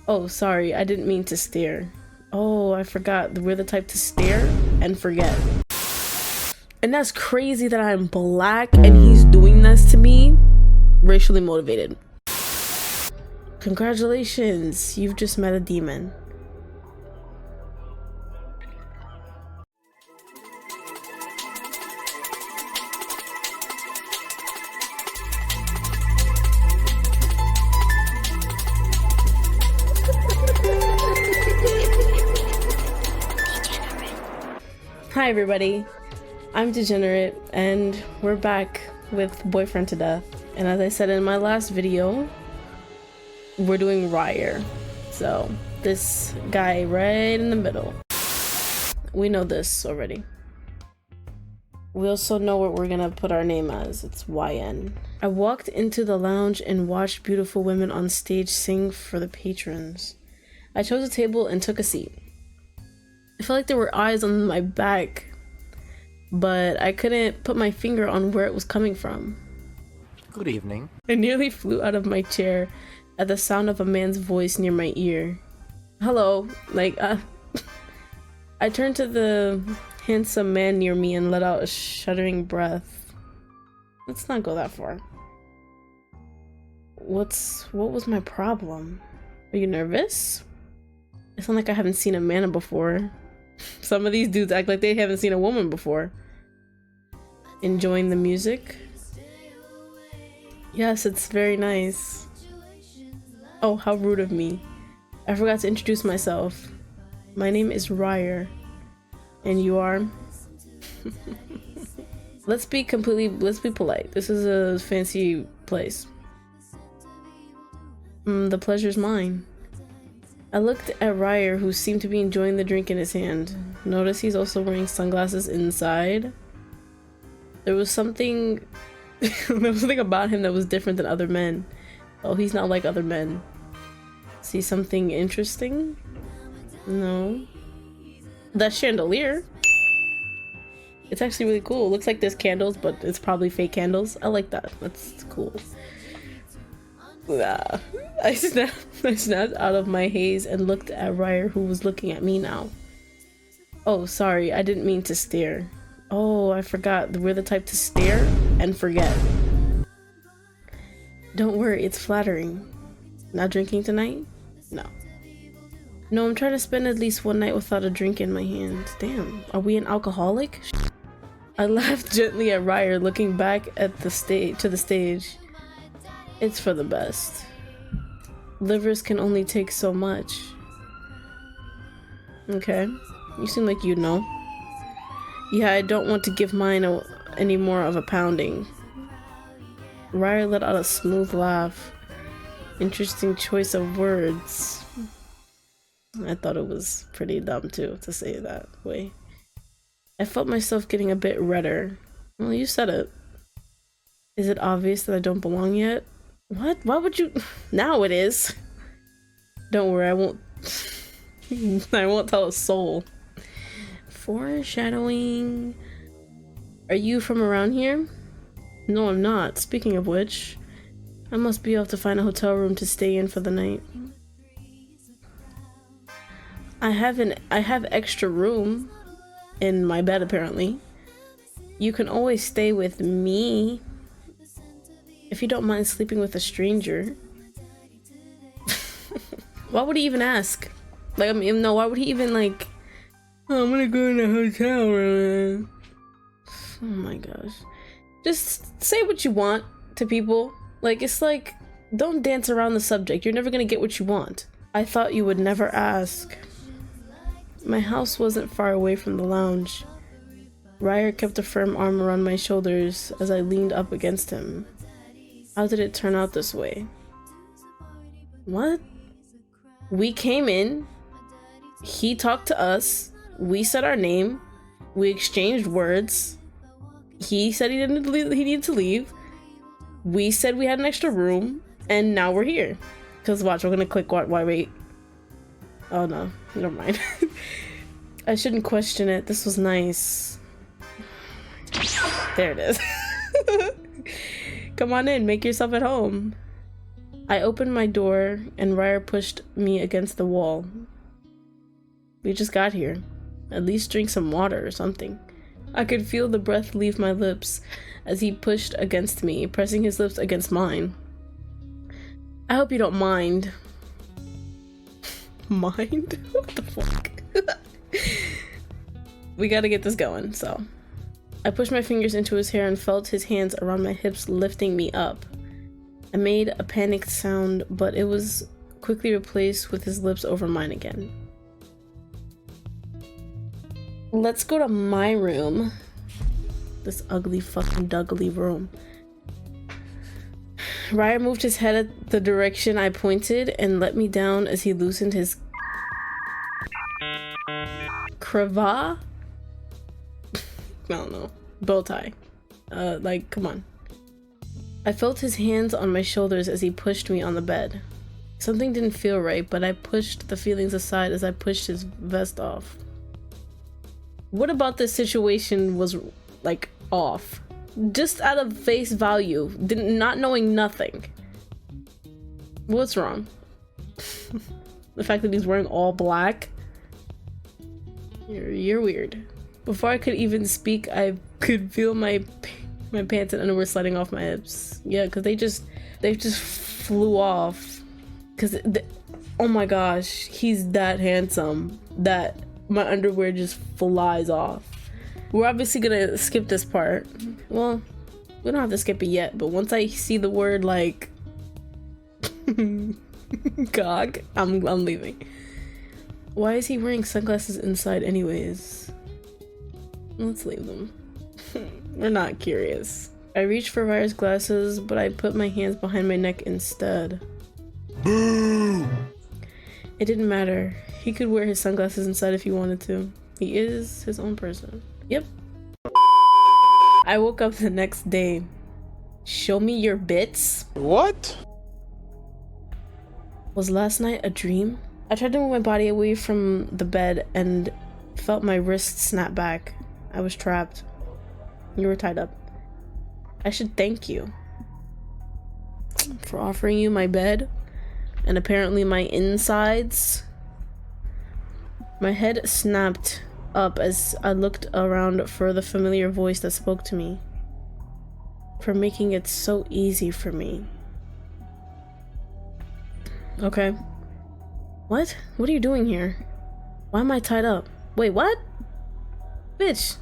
Oh, sorry, I didn't mean to stare. Oh, I forgot. We're the type to stare and forget. And that's crazy that I'm black and he's doing this to me. Racially motivated. Congratulations, you've just met a demon. Hi everybody, I'm Degenerate and we're back with Boyfriend to Death. And as I said in my last video, we're doing Rire. So this guy right in the middle. We know this already. We also know what we're gonna put our name as. It's YN. I walked into the lounge and watched beautiful women on stage sing for the patrons. I chose a table and took a seat. I felt like there were eyes on my back, but I couldn't put my finger on where it was coming from. Good evening. I nearly flew out of my chair at the sound of a man's voice near my ear. Hello, I turned to the handsome man near me and let out a shuddering breath. Let's not go that far. What was my problem? Are you nervous? I sound like I haven't seen a man before. Some of these dudes act like they haven't seen a woman before. Enjoying the music? Yes, it's very nice. Oh, how rude of me. I forgot to introduce myself. My name is Rire. And you are? Let's be polite. This is a fancy place. The pleasure's mine. I looked at Rire, who seemed to be enjoying the drink in his hand. Notice he's also wearing sunglasses inside. There was something about him that was different than other men. Oh, he's not like other men. See something interesting? No. That chandelier. It's actually really cool. It looks like there's candles, but it's probably fake candles. I like that. That's cool. I snapped out of my haze and looked at Rire, who was looking at me now. Oh, sorry, I didn't mean to stare. Oh, I forgot. We're the type to stare and forget. Don't worry, it's flattering. Not drinking tonight? No. No, I'm trying to spend at least one night without a drink in my hand. Damn, are we an alcoholic? I laughed gently at Rire, looking back at the stage. It's for the best. Livers can only take so much. Okay, you seem like you know. Yeah, I don't want to give mine any more of a pounding. Rire let out a smooth laugh. Interesting choice of words. I thought it was pretty dumb too, to say it that way. I felt myself getting a bit redder. Well, you said it. Is it obvious that I don't belong yet? What? Why would you? Now it is. Don't worry, I won't. I won't tell a soul. Foreshadowing. Are you from around here? No, I'm not. Speaking of which, I must be off to find a hotel room to stay in for the night. I have extra room in my bed apparently. You can always stay with me. If you don't mind sleeping with a stranger. Why would he even ask? Like, I mean, no, why would he even like, oh, I'm gonna go in a hotel room. Oh my gosh. Just say what you want to people. Like, it's like, don't dance around the subject. You're never gonna get what you want. I thought you would never ask. My house wasn't far away from the lounge. Rire kept a firm arm around my shoulders as I leaned up against him. How did it turn out this way? What? We came in, he talked to us, we said our name, we exchanged words, he said he needed to leave, we said we had an extra room, and now we're here. Cause watch, we're gonna click why wait. Oh no, never mind. I shouldn't question it, this was nice. There it is. Come on in, make yourself at home. I opened my door and Rire pushed me against the wall. We just got here. At least drink some water or something. I could feel the breath leave my lips as he pushed against me, pressing his lips against mine. I hope you don't mind. Mind? What the fuck? We gotta get this going, so. I pushed my fingers into his hair and felt his hands around my hips lifting me up. I made a panicked sound, but it was quickly replaced with his lips over mine again. Let's go to my room. This ugly fucking duggly room. Rire moved his head at the direction I pointed and let me down as he loosened his cravat? I don't know. Bow tie. Like, come on. I felt his hands on my shoulders as he pushed me on the bed. Something didn't feel right, but I pushed the feelings aside as I pushed his vest off. What about this situation was, like, off? Just out of face value, not knowing nothing. What's wrong? The fact that he's wearing all black? You're weird. Before I could even speak, I could feel my pants and underwear sliding off my hips. Yeah, because they just flew off. Because, oh my gosh, he's that handsome that my underwear just flies off. We're obviously gonna skip this part. Well, we don't have to skip it yet, but once I see the word, like, cock, I'm leaving. Why is he wearing sunglasses inside anyways? Let's leave them. We're not curious. I reached for Rire's glasses, but I put my hands behind my neck instead. Boo! It didn't matter. He could wear his sunglasses inside if he wanted to. He is his own person. Yep. I woke up the next day. Show me your bits? What? Was last night a dream? I tried to move my body away from the bed and felt my wrist snap back. I was trapped. You were tied up. I should thank you for offering you my bed and apparently my insides. My head snapped up as I looked around for the familiar voice that spoke to me. For making it so easy for me. Okay. What? What are you doing here? Why am I tied up? Wait, what? Bitch.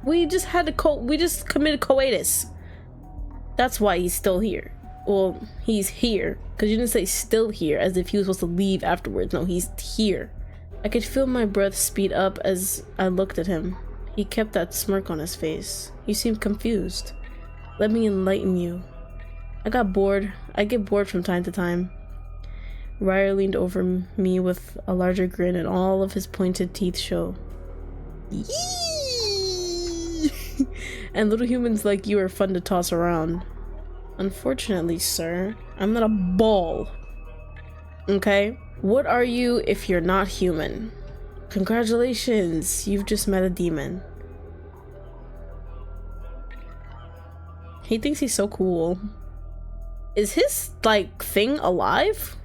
We just committed coitus. That's why he's still here. Well, he's here. Because you didn't say still here as if he was supposed to leave afterwards. No, he's here. I could feel my breath speed up as I looked at him. He kept that smirk on his face. He seemed confused. Let me enlighten you. I got bored. I get bored from time to time. Rire leaned over me with a larger grin and all of his pointed teeth show. Yee! And little humans like you are fun to toss around. Unfortunately, sir, I'm not a ball. Okay? What are you if you're not human? Congratulations, you've just met a demon. He thinks he's so cool. Is his, like, thing alive?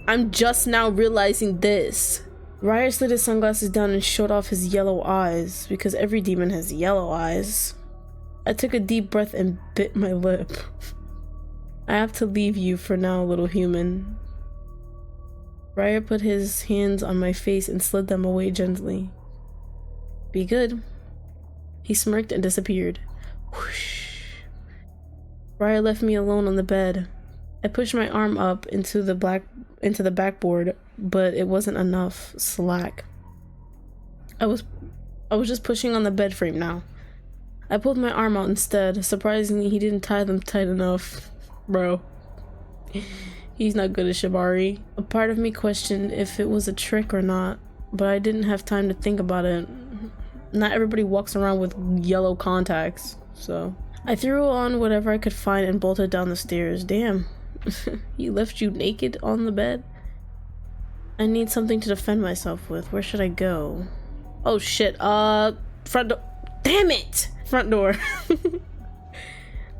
I'm just now realizing this. Rire slid his sunglasses down and showed off his yellow eyes, because every demon has yellow eyes. I took a deep breath and bit my lip. I have to leave you for now, little human. Rire put his hands on my face and slid them away gently. Be good. He smirked and disappeared. Whoosh. Rire left me alone on the bed. I pushed my arm up into the backboard, but it wasn't enough slack. I was just pushing on the bed frame now. I pulled my arm out instead. Surprisingly, he didn't tie them tight enough. Bro. He's not good at shibari. A part of me questioned if it was a trick or not, but I didn't have time to think about it. Not everybody walks around with yellow contacts, so. I threw on whatever I could find and bolted down the stairs. Damn. He left you naked on the bed? I need something to defend myself with. Where should I go? Oh shit, front door. Damn it! Front door.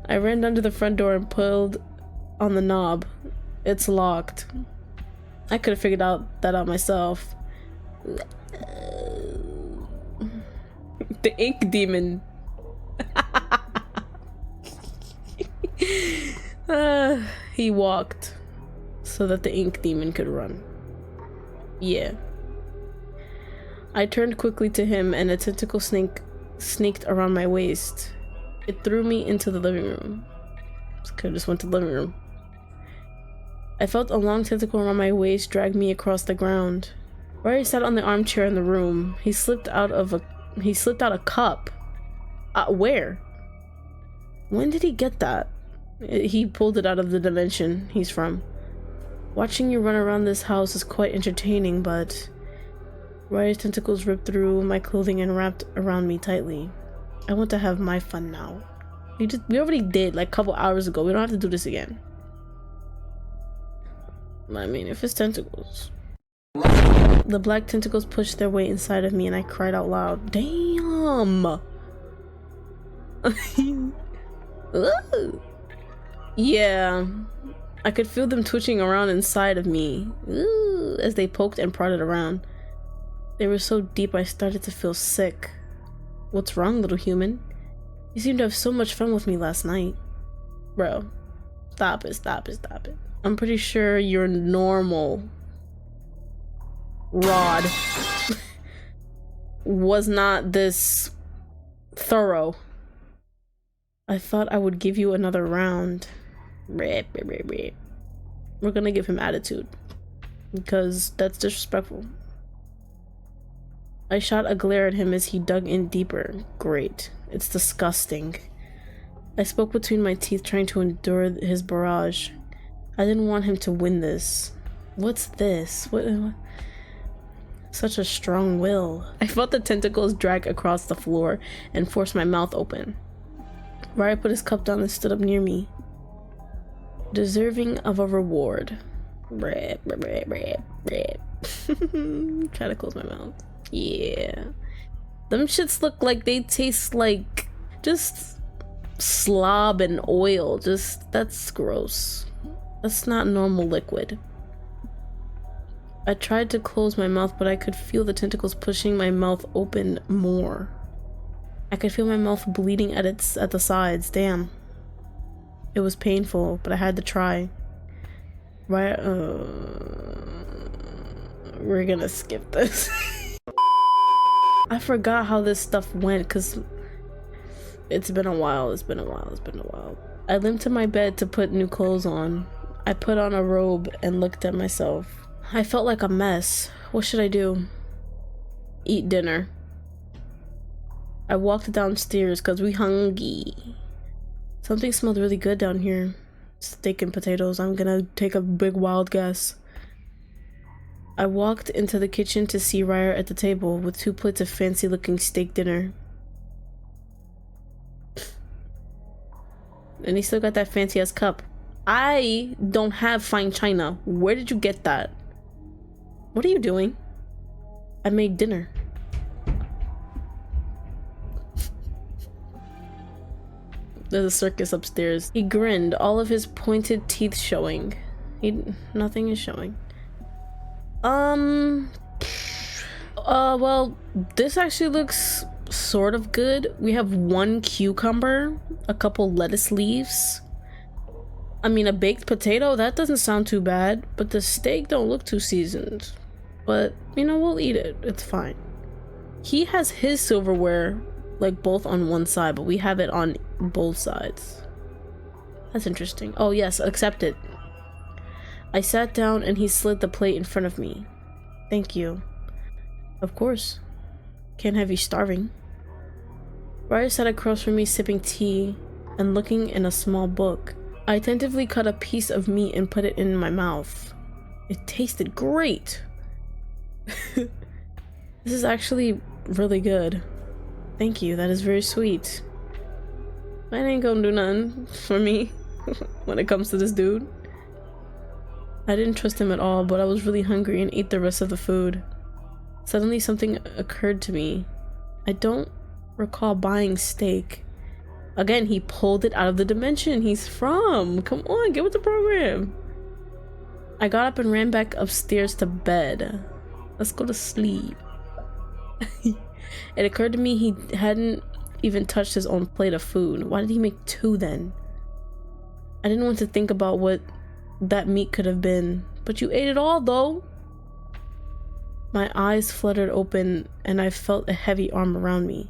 I ran down to the front door and pulled on the knob. It's locked. I could have figured that out myself. The ink demon. He walked so that the ink demon could run. Yeah. I turned quickly to him and a tentacle snaked around my waist. It threw me into the living room. Could have just went to the living room. I felt a long tentacle around my waist drag me across the ground. Rire sat on the armchair in the room. He slipped out a cup. Where? When did he get that? He pulled it out of the dimension he's from. Watching you run around this house is quite entertaining, but Rire's tentacles ripped through my clothing and wrapped around me tightly. I want to have my fun now. We already did like a couple hours ago. We don't have to do this again. I mean, if it's tentacles. The black tentacles pushed their way inside of me and I cried out loud. Damn! Ooh. Yeah. I could feel them twitching around inside of me. Ooh, as they poked and prodded around. They were so deep I started to feel sick. What's wrong, little human? You seemed to have so much fun with me last night. Bro. Stop it, stop it, stop it. I'm pretty sure your normal rod was not this thorough. I thought I would give you another round. We're gonna give him attitude because that's disrespectful. I shot a glare at him as he dug in deeper. Great. It's disgusting. I spoke between my teeth, trying to endure his barrage. I didn't want him to win this. What's this? What? Such a strong will. I felt the tentacles drag across the floor and force my mouth open. Rire put his cup down and stood up near me. Deserving of a reward. Try to close my mouth. Yeah. Them shits look like they taste like just slob and oil. That's gross. That's not normal liquid. I tried to close my mouth, but I could feel the tentacles pushing my mouth open more. I could feel my mouth bleeding at the sides. Damn. It was painful, but I had to try. Right? We're gonna skip this. I forgot how this stuff went because it's been a while. I limped to my bed to put new clothes on. I put on a robe and looked at myself. I felt like a mess. What should I do? Eat dinner. I walked downstairs because we hungry. Something smelled really good down here. Steak and potatoes. I'm gonna take a big wild guess. I walked into the kitchen to see Rire at the table with 2 plates of fancy looking steak dinner. And he still got that fancy ass cup. I don't have fine china. Where did you get that? What are you doing? I made dinner. There's a circus upstairs. He grinned, all of his pointed teeth showing. Nothing is showing. Well, this actually looks sort of good. We have 1 cucumber, a couple lettuce leaves. I mean, a baked potato, that doesn't sound too bad, but the steak don't look too seasoned. But, you know, we'll eat it. It's fine. He has his silverware, like, both on one side, but we have it on both sides. That's interesting. Oh, yes, accept it. I sat down and he slid the plate in front of me. Thank you. Of course. Can't have you starving. Rire sat across from me sipping tea and looking in a small book. I attentively cut a piece of meat and put it in my mouth. It tasted great. This is actually really good. Thank you, that is very sweet. I ain't gonna do nothing for me when it comes to this dude. I didn't trust him at all, but I was really hungry and ate the rest of the food. Suddenly something occurred to me. I don't recall buying steak. Again, he pulled it out of the dimension he's from. Come on, get with the program. I got up and ran back upstairs to bed. Let's go to sleep. It occurred to me he hadn't even touched his own plate of food. Why did he make two then? I didn't want to think about what that meat could have been. But you ate it all though. My eyes fluttered open and I felt a heavy arm around me.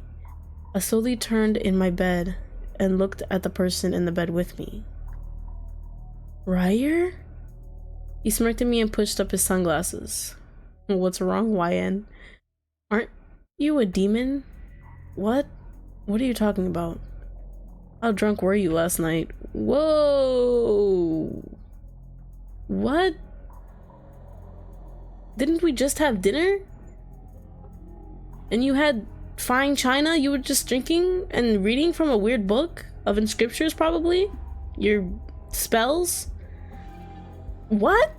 I slowly turned in my bed and looked at the person in the bed with me. Rire? He smirked at me and pushed up his sunglasses. What's wrong, YN? Aren't you a demon? What? What are you talking about? How drunk were you last night? Whoa! What? Didn't we just have dinner? And you had fine china? You were just drinking and reading from a weird book of inscriptures, probably? Your spells? What?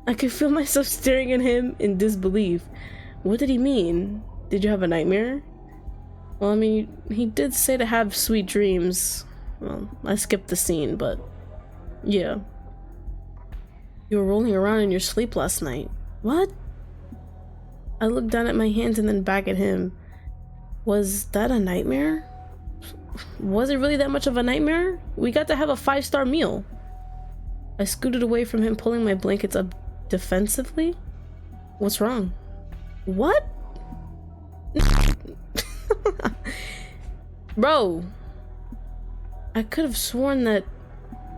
I could feel myself staring at him in disbelief. What did he mean? Did you have a nightmare? Well, I mean, he did say to have sweet dreams. Well, I skipped the scene, but yeah. You were rolling around in your sleep last night. What? I looked down at my hands and then back at him. Was that a nightmare? Was it really that much of a nightmare? We got to have a 5-star meal. I scooted away from him, pulling my blankets up defensively. What's wrong? What? Bro, I could have sworn that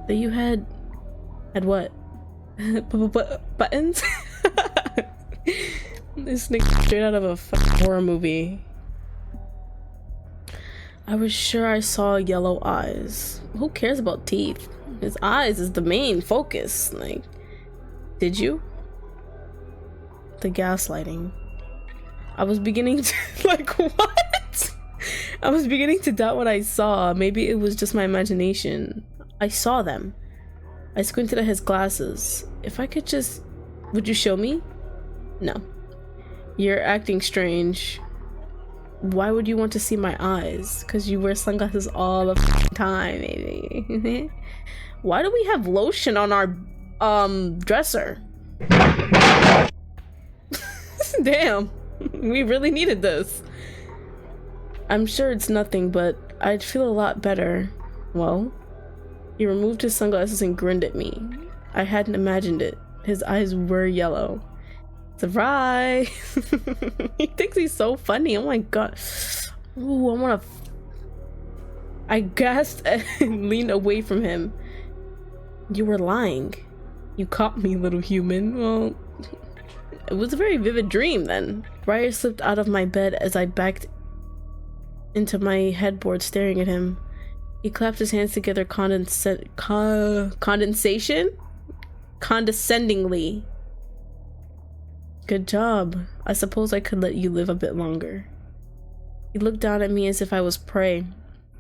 you had what? Buttons? This nigga straight out of a horror movie. I was sure I saw yellow eyes. Who cares about teeth? His eyes is the main focus. Like, did you? The gaslighting. I was beginning to like, what? I was beginning to doubt what I saw. Maybe it was just my imagination. I saw them. I squinted at his glasses. If I could just... Would you show me? No. You're acting strange. Why would you want to see my eyes? Because you wear sunglasses all the time, maybe. Why do we have lotion on our dresser? Damn. We really needed this. I'm sure it's nothing, but I'd feel a lot better. Well, he removed his sunglasses and grinned at me. I hadn't imagined it. His eyes were yellow. Surprise! He thinks he's so funny. Oh my god. Ooh, I wanna... I gasped and leaned away from him. You were lying. You caught me, little human. Well, it was a very vivid dream then. Rire slipped out of my bed as I backed into my headboard, staring at him. He clapped his hands together condescendingly. Good job. I suppose I could let you live a bit longer. He looked down at me as if I was prey.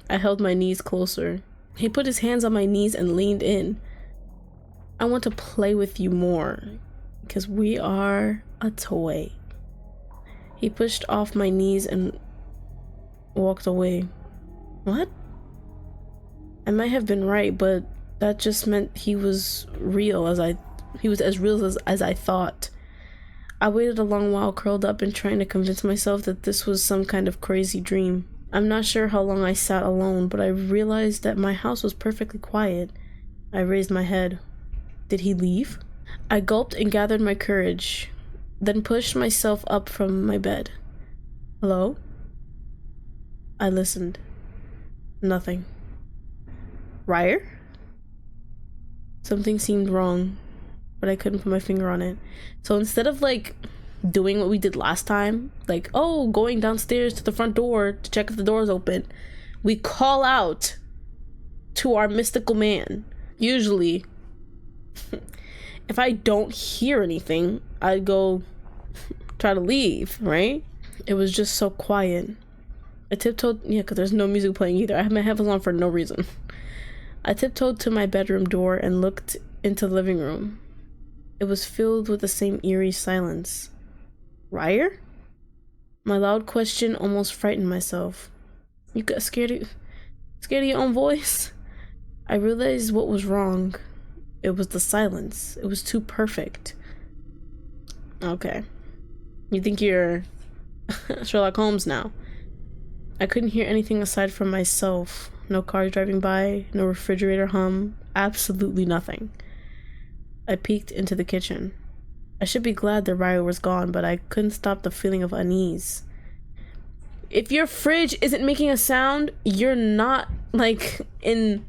I held my knees closer. He put his hands on my knees and leaned in. I want to play with you more, because we are a toy. He pushed off my knees and walked away. What? I might have been right, but that just meant he was real as I thought. I waited a long while, curled up and trying to convince myself that this was some kind of crazy dream. I'm not sure how long I sat alone, but I realized that my house was perfectly quiet. I raised my head. Did he leave? I gulped and gathered my courage, then pushed myself up from my bed. Hello? I listened. Nothing. Rire? Something seemed wrong, but I couldn't put my finger on it. So instead of like doing what we did last time, like, oh, going downstairs to the front door to check if the door is open, we call out to our mystical man. Usually, if I don't hear anything, I'd go try to leave, right? It was just so quiet. I tiptoed, yeah, because there's no music playing either. I have my headphones on for no reason. I tiptoed to my bedroom door and looked into the living room. It was filled with the same eerie silence. Rire? My loud question almost frightened myself. You got scared of... Scared of your own voice? I realized what was wrong. It was the silence. It was too perfect. Okay. You think you're Sherlock Holmes now? I couldn't hear anything aside from myself. No cars driving by, no refrigerator hum, absolutely nothing. I peeked into the kitchen. I should be glad the Rire was gone, but I couldn't stop the feeling of unease. If your fridge isn't making a sound, you're not like in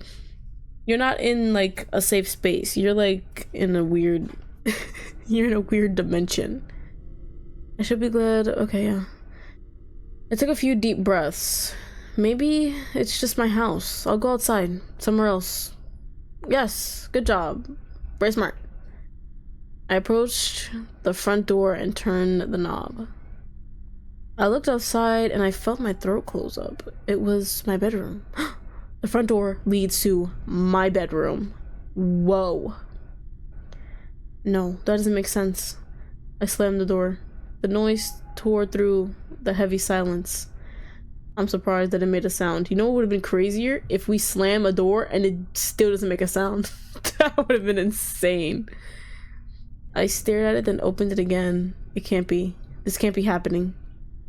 like a safe space. You're like in a weird you're in a weird dimension. I should be glad. Okay, yeah. I took a few deep breaths. Maybe it's just my house. I'll go outside, somewhere else. Yes, good job. Very smart. I approached the front door and turned the knob. I looked outside and I felt my throat close up. It was my bedroom. The front door leads to my bedroom. Whoa. No, that doesn't make sense. I slammed the door. The noise tore through the heavy silence. I'm surprised that it made a sound. You know what would have been crazier? If we slam a door and it still doesn't make a sound. That would have been insane. I stared at it, then opened it again. It can't be. This can't be happening.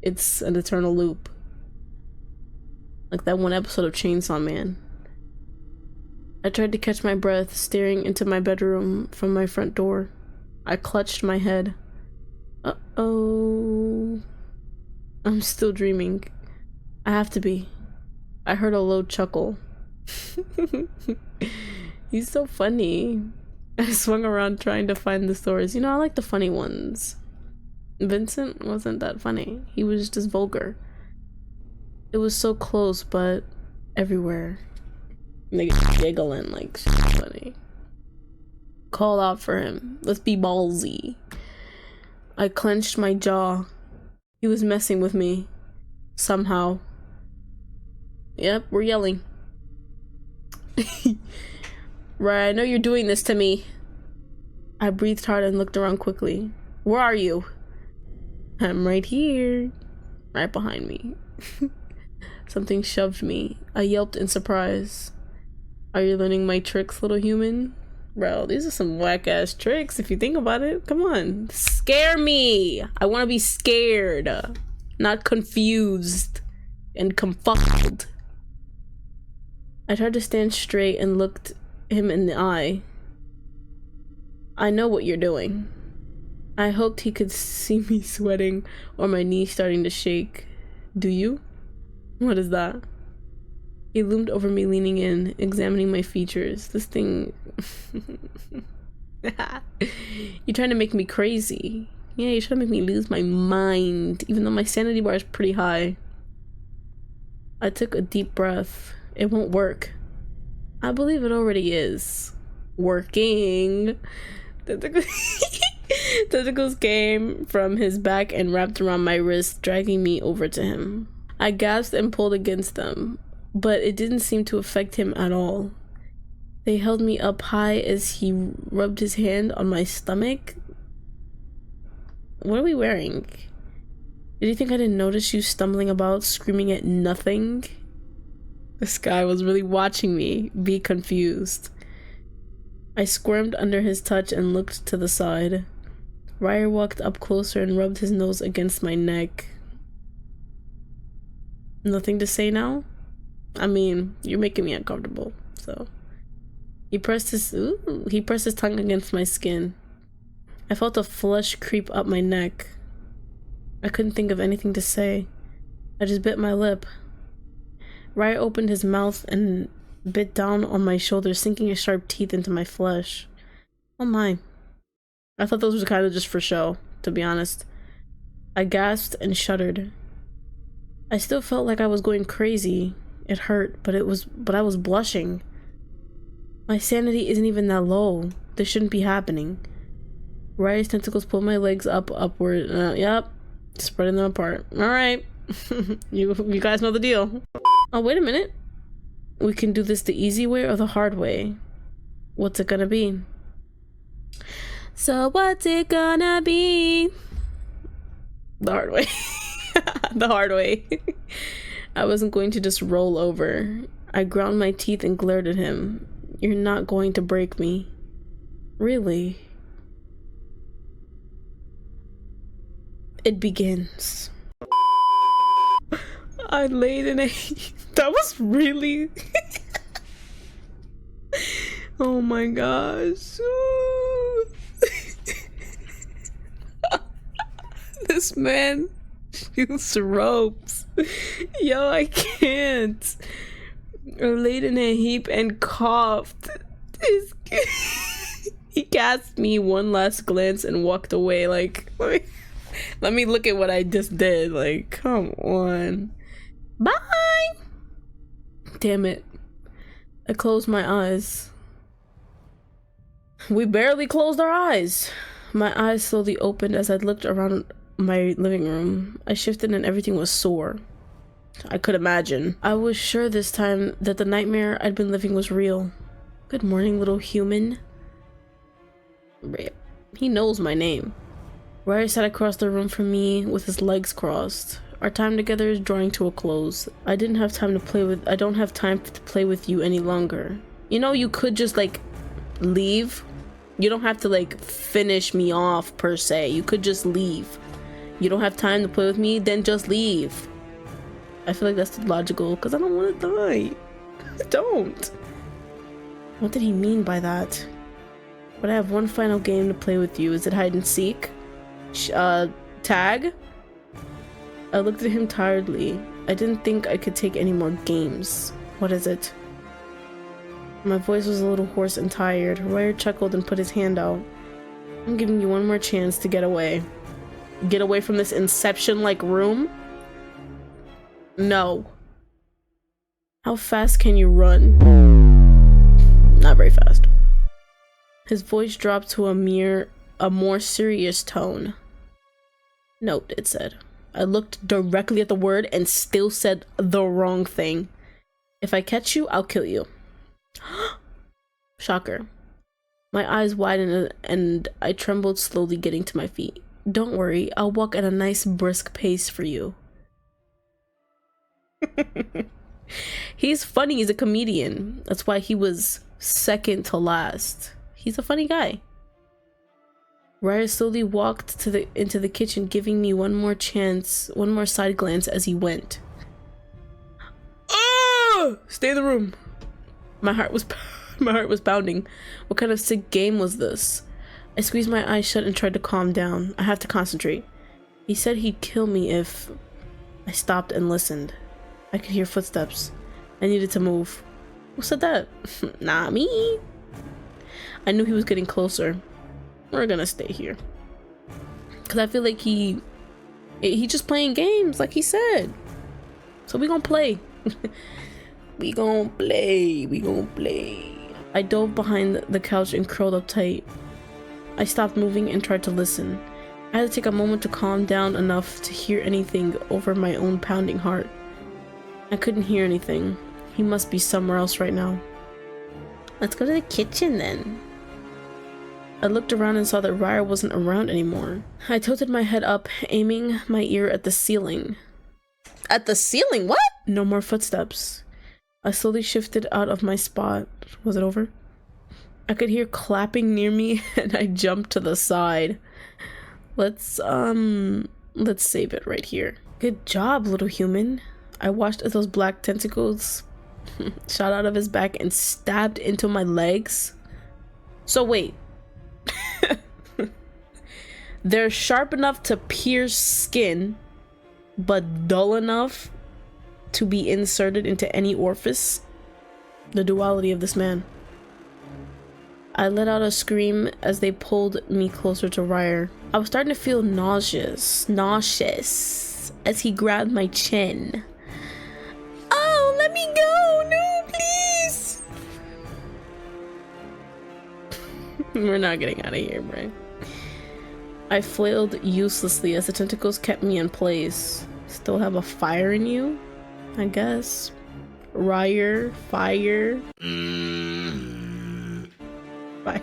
It's an eternal loop. Like that one episode of Chainsaw Man. I tried to catch my breath, staring into my bedroom from my front door. I clutched my head. Uh-oh. I'm still dreaming. I have to be. I heard a low chuckle. He's so funny. I swung around trying to find the stories. You know, I like the funny ones. Vincent wasn't that funny. He was just vulgar. It was so close, but everywhere. Nigga giggling like funny. Call out for him. Let's be ballsy. I clenched my jaw. He was messing with me. Somehow. Yep, we're yelling. Right, I know you're doing this to me. I breathed hard and looked around quickly. Where are you? I'm right here. Right behind me. Something shoved me. I yelped in surprise. Are you learning my tricks, little human? Bro, these are some whack-ass tricks if you think about it. Come on. Scare me! I want to be scared. Not confused. And confuzzled. I tried to stand straight and looked him in the eye. I know what you're doing. I hoped he could see me sweating or my knees starting to shake. Do you? What is that? He loomed over me, leaning in, examining my features. This thing... You're trying to make me crazy. Yeah, you're trying to make me lose my mind, even though my sanity bar is pretty high. I took a deep breath. It won't work. I believe it already is. Working. Tentacles came from his back and wrapped around my wrist, dragging me over to him. I gasped and pulled against them, but it didn't seem to affect him at all. They held me up high as he rubbed his hand on my stomach. What are we wearing? Did you think I didn't notice you stumbling about, screaming at nothing? This guy was really watching me be confused. I squirmed under his touch and looked to the side. Rire walked up closer and rubbed his nose against my neck. Nothing to say now? I mean, you're making me uncomfortable, so... He pressed his tongue against my skin. I felt a flush creep up my neck. I couldn't think of anything to say. I just bit my lip. Rye opened his mouth and bit down on my shoulder, sinking his sharp teeth into my flesh. Oh my. I thought those were kind of just for show, to be honest. I gasped and shuddered. I still felt like I was going crazy. It hurt, but I was blushing. My sanity isn't even that low. This shouldn't be happening. Rye's tentacles pulled my legs upward. Yep. Spreading them apart. Alright. You guys know the deal. Oh, wait a minute. We can do this the easy way or the hard way. What's it gonna be? So what's it gonna be? The hard way. The hard way. I wasn't going to just roll over. I ground my teeth and glared at him. You're not going to break me. Really? It begins. I laid in a... That was really... Oh my gosh. This man shoots ropes. Yo, I can't. I laid in a heap and coughed. He cast me one last glance and walked away. Like, let me look at what I just did. Like, come on. Bye. Damn it. I closed my eyes. We barely closed our eyes. My eyes slowly opened as I looked around my living room. I shifted and everything was sore. I could imagine. I was sure this time that the nightmare I'd been living was real. Good morning, little human. He knows my name. Rire sat across the room from me with his legs crossed. Our time together is drawing to a close. I don't have time to play with you any longer. You know, you could just like leave. You don't have to like finish me off per se. You could just leave. You don't have time to play with me, then just leave. I feel like that's logical because I don't want to die. I don't. What did he mean by that? But I have one final game to play with you. Is it hide and seek? Tag? I looked at him tiredly. I didn't think I could take any more games. What is it? My voice was a little hoarse and tired. Rire chuckled and put his hand out. I'm giving you one more chance to get away. Get away from this Inception-like room? No. How fast can you run? Not very fast. His voice dropped to a more serious tone. Note, it said. I looked directly at the word and still said the wrong thing. If I catch you, I'll kill you. Shocker. My eyes widened and I trembled, slowly getting to my feet. Don't worry, I'll walk at a nice brisk pace for you. He's funny, he's a comedian. That's why he was second to last. He's a funny guy. Rire slowly walked into the kitchen, giving me one more side glance as he went. Oh! Stay in the room. My heart was pounding. What kind of sick game was this? I squeezed my eyes shut and tried to calm down. I have to concentrate. He said he'd kill me if I stopped and listened. I could hear footsteps. I needed to move. Who said that? Not me. I knew he was getting closer. We're gonna stay here. Cause I feel like he just playing games, like he said. So we gonna play. We gonna play. I dove behind the couch and curled up tight. I stopped moving and tried to listen. I had to take a moment to calm down enough to hear anything over my own pounding heart. I couldn't hear anything. He must be somewhere else right now. Let's go to the kitchen then. I looked around and saw that Rire wasn't around anymore. I tilted my head up, aiming my ear at the ceiling. At the ceiling? What? No more footsteps. I slowly shifted out of my spot. Was it over? I could hear clapping near me and I jumped to the side. Let's save it right here. Good job, little human. I watched as those black tentacles shot out of his back and stabbed into my legs. So wait. They're sharp enough to pierce skin, but dull enough to be inserted into any orifice. The duality of this man. I let out a scream as they pulled me closer to Rire. I was starting to feel nauseous as he grabbed my chin. Oh, let me go! No, please! We're not getting out of here, bro. I flailed uselessly as the tentacles kept me in place. Still have a fire in you? I guess. Rire, fire. Fire.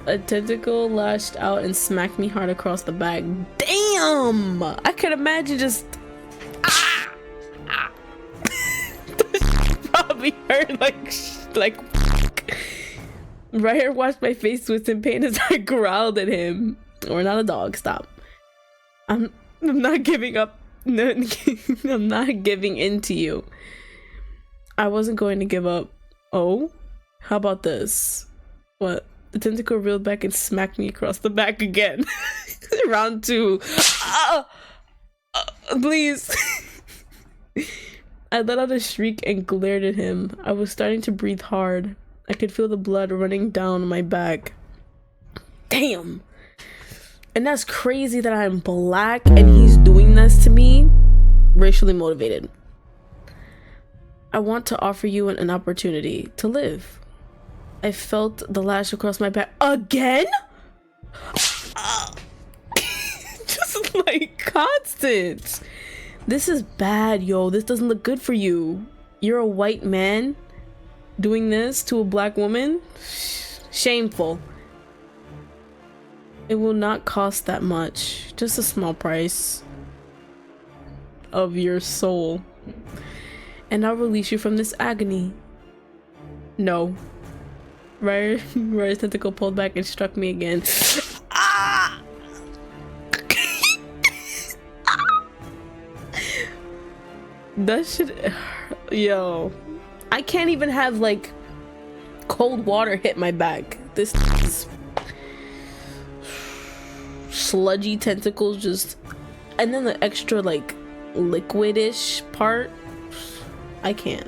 A tentacle lashed out and smacked me hard across the back. Damn! I could imagine just... Rire like Rire watched my face twist in pain as I growled at him. We're not a dog, stop. I'm not giving up. No, I'm not giving in to you. I wasn't going to give up. Oh? How about this? What? The tentacle reeled back and smacked me across the back again. Round 2. Please. I let out a shriek and glared at him. I was starting to breathe hard. I could feel the blood running down my back. Damn. And that's crazy that I'm black and he's doing this to me. Racially motivated. I want to offer you an opportunity to live. I felt the lash across my back again. Just like constant. This is bad, yo. This doesn't look good for you. You're a white man doing this to a black woman. Shameful. It will not cost that much. Just a small price of your soul. And I'll release you from this agony. No. Rire's tentacle pulled back and struck me again. Ah! That shit. Yo. I can't even have like cold water hit my back. This is sludgy tentacles just. And then the extra like liquidish part. I can't.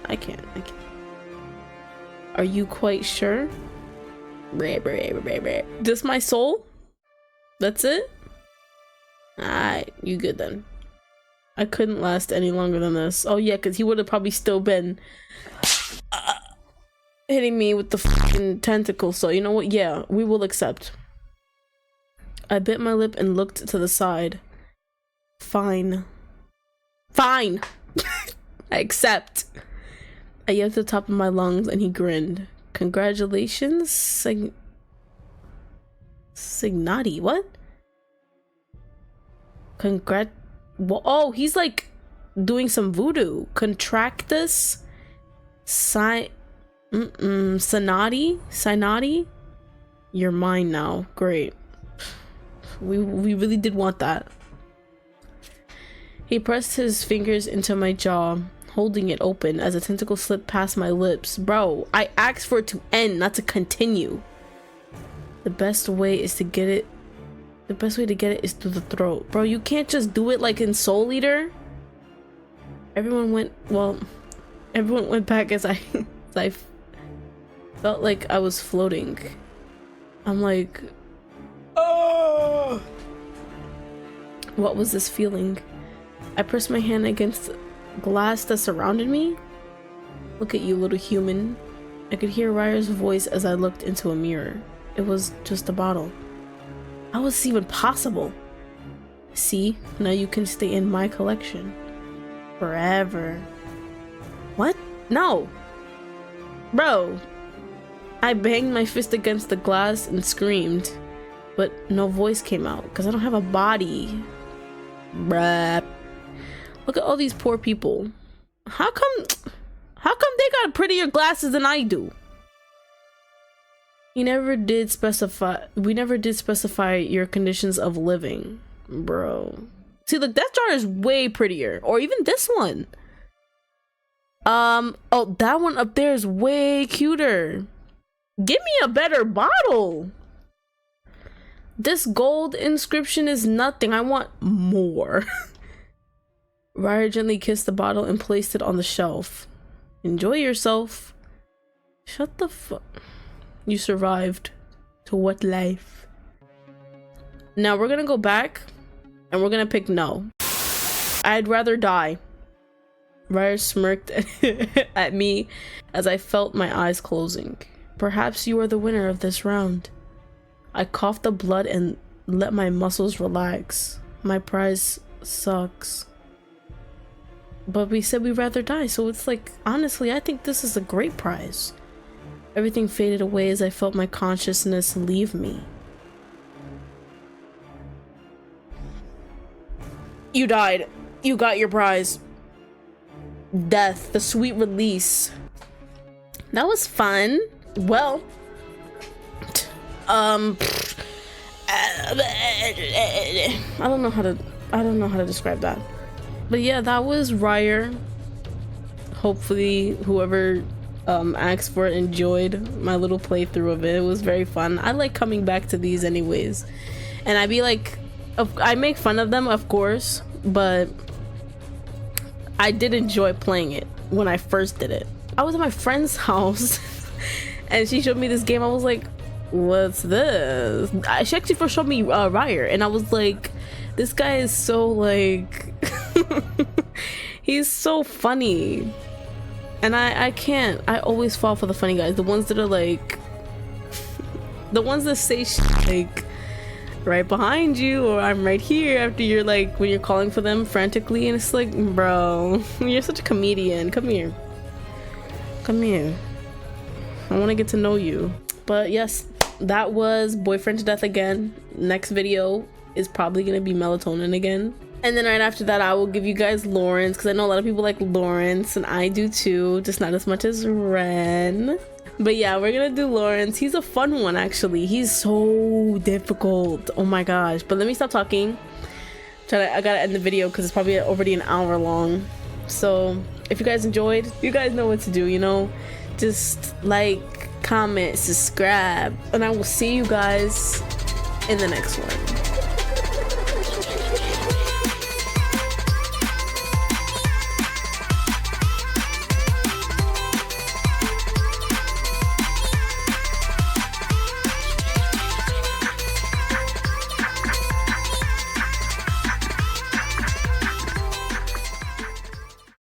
Are you quite sure? This my soul? That's it? Alright, you good then. I couldn't last any longer than this. Oh yeah, because he would have probably still been hitting me with the fucking tentacle. So you know what? Yeah, we will accept. I bit my lip and looked to the side. Fine. Fine! I accept. I yelled at the top of my lungs and he grinned. Congratulations, Signati, what? Oh, he's like doing some voodoo. Contractus Sinati? You're mine now. Great. We really did want that. He pressed his fingers into my jaw, holding it open as a tentacle slipped past my lips. Bro, I asked for it to end, not to continue. The best way to get it is through the throat. Bro, you can't just do it like in Soul Eater. Everyone went back as I felt like I was floating. I'm like, oh. What was this feeling? I pressed my hand against glass that surrounded me. Look at you, little human. I could hear Rire's voice as I looked into a mirror. It was just a bottle. How was this even possible? See, now you can stay in my collection forever. What? No, bro. I banged my fist against the glass and screamed, but no voice came out because I don't have a body. Bruh. Look at all these poor people. How come they got prettier glasses than I do? We never did specify your conditions of living, bro. See, look, that jar is way prettier. Or even this one. Oh, that one up there is way cuter. Give me a better bottle. This gold inscription is nothing. I want more. Rire gently kissed the bottle and placed it on the shelf. Enjoy yourself. Shut the fuck. You survived. To what life? Now we're gonna go back and we're gonna pick no. I'd rather die. Rire smirked at me as I felt my eyes closing. Perhaps you are the winner of this round. I coughed the blood and let my muscles relax. My prize sucks. But we said we'd rather die, so it's like, honestly, I think this is a great prize. Everything faded away as I felt my consciousness leave me. You died. You got your prize. Death, the sweet release. that was fun. Well, I don't know how to describe that, but yeah, that was Rire. Hopefully whoever asked for it enjoyed my little playthrough of it. It was very fun. I like coming back to these anyways, and I make fun of them, of course, but I did enjoy playing it when I first did it. I was at my friend's house and she showed me this game. I was like, what's this? She actually first showed me Rire, and I was like, this guy is so like he's so funny. And I always fall for the funny guys, the ones that are like the ones that say shit like right behind you, or I'm right here, after you're like, when you're calling for them frantically, and it's like, bro, you're such a comedian. Come here, I want to get to know you. But yes, that was Boyfriend to Death again. Next video is probably gonna be Melatonin again, and then right after that I will give you guys Lawrence, because I know a lot of people like Lawrence, and I do too, just not as much as Ren. But yeah, we're gonna do Lawrence. He's a fun one, actually. He's so difficult, oh my gosh. But let me stop talking. I gotta end the video because it's probably already an hour long. So if you guys enjoyed, you guys know what to do, you know, just like, comment, subscribe, and I will see you guys in the next one.